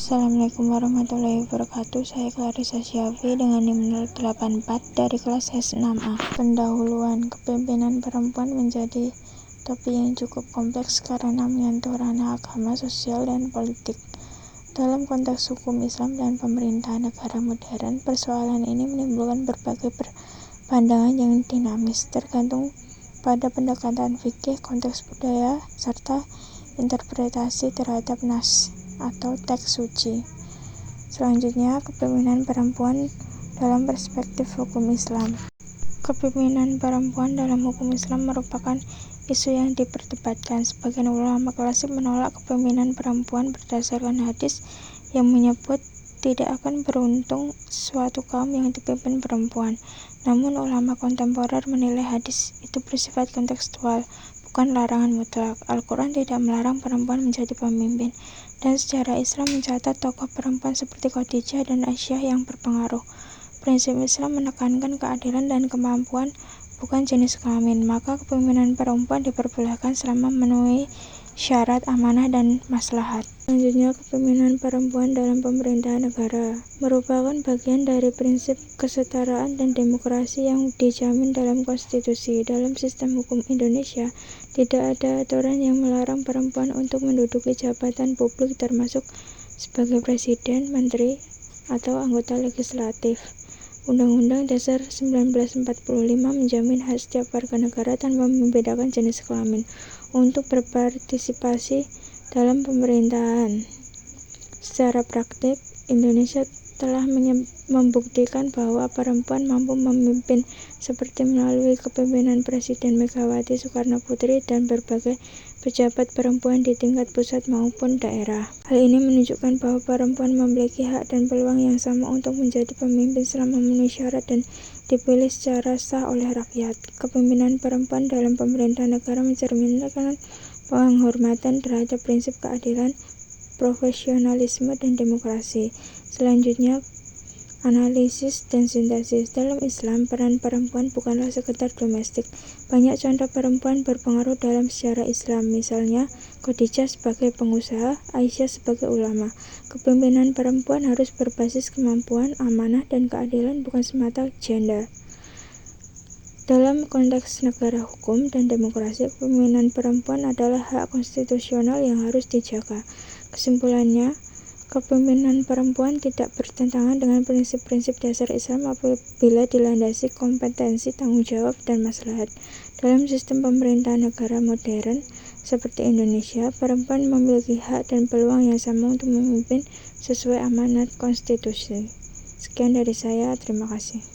Assalamualaikum warahmatullahi wabarakatuh. Saya Clarissa Syafi dengan NIM 084 dari kelas S6A. Pendahuluan kepemimpinan perempuan menjadi topik yang cukup kompleks karena menyentuh ranah agama, sosial, dan politik. Dalam konteks hukum Islam dan pemerintahan negara modern, persoalan ini menimbulkan berbagai pandangan yang dinamis, tergantung pada pendekatan fikih, konteks budaya, serta interpretasi terhadap nas atau teks suci. Selanjutnya, kepemimpinan perempuan dalam perspektif hukum Islam. Kepemimpinan perempuan dalam hukum Islam merupakan isu yang diperdebatkan. Sebagian ulama klasik menolak kepemimpinan perempuan berdasarkan hadis yang menyebut tidak akan beruntung suatu kaum yang dipimpin perempuan. Namun ulama kontemporer menilai hadis itu bersifat kontekstual, bukan larangan mutlak. Al-Quran tidak melarang perempuan menjadi pemimpin, dan sejarah Islam mencatat tokoh perempuan seperti Khadijah dan Aisyah yang berpengaruh. Prinsip Islam menekankan keadilan dan kemampuan, bukan jenis kelamin. Maka kepemimpinan perempuan diperbolehkan selama memenuhi syarat amanah dan maslahat. Selanjutnya, kepemimpinan perempuan dalam pemerintahan negara merupakan bagian dari prinsip kesetaraan dan demokrasi yang dijamin dalam konstitusi. Dalam sistem hukum Indonesia, tidak ada aturan yang melarang perempuan untuk menduduki jabatan publik termasuk sebagai presiden, menteri, atau anggota legislatif. Undang-Undang Dasar 1945 menjamin hak setiap warga negara tanpa membedakan jenis kelamin untuk berpartisipasi dalam pemerintahan. Secara praktik, Indonesia telah membuktikan bahwa perempuan mampu memimpin, seperti melalui kepemimpinan Presiden Megawati Soekarno Putri dan berbagai pejabat perempuan di tingkat pusat maupun daerah. Hal ini menunjukkan bahwa perempuan memiliki hak dan peluang yang sama untuk menjadi pemimpin selama memenuhi syarat dan dipilih secara sah oleh rakyat. Kepemimpinan perempuan dalam pemerintahan negara mencerminkan penghormatan terhadap prinsip keadilan, profesionalisme, dan demokrasi. Selanjutnya, analisis dan sintesis. Dalam Islam, peran perempuan bukanlah sekedar domestik. Banyak contoh perempuan berpengaruh dalam sejarah Islam, misalnya Khadijah sebagai pengusaha, Aisyah sebagai ulama. Kepemimpinan perempuan harus berbasis kemampuan, amanah, dan keadilan, bukan semata gender. Dalam konteks negara hukum dan demokrasi, kepemimpinan perempuan adalah hak konstitusional yang harus dijaga. Kesimpulannya, kepemimpinan perempuan tidak bertentangan dengan prinsip-prinsip dasar Islam apabila dilandasi kompetensi, tanggung jawab, dan maslahat. Dalam sistem pemerintahan negara modern seperti Indonesia, perempuan memiliki hak dan peluang yang sama untuk memimpin sesuai amanat konstitusi. Sekian dari saya, terima kasih.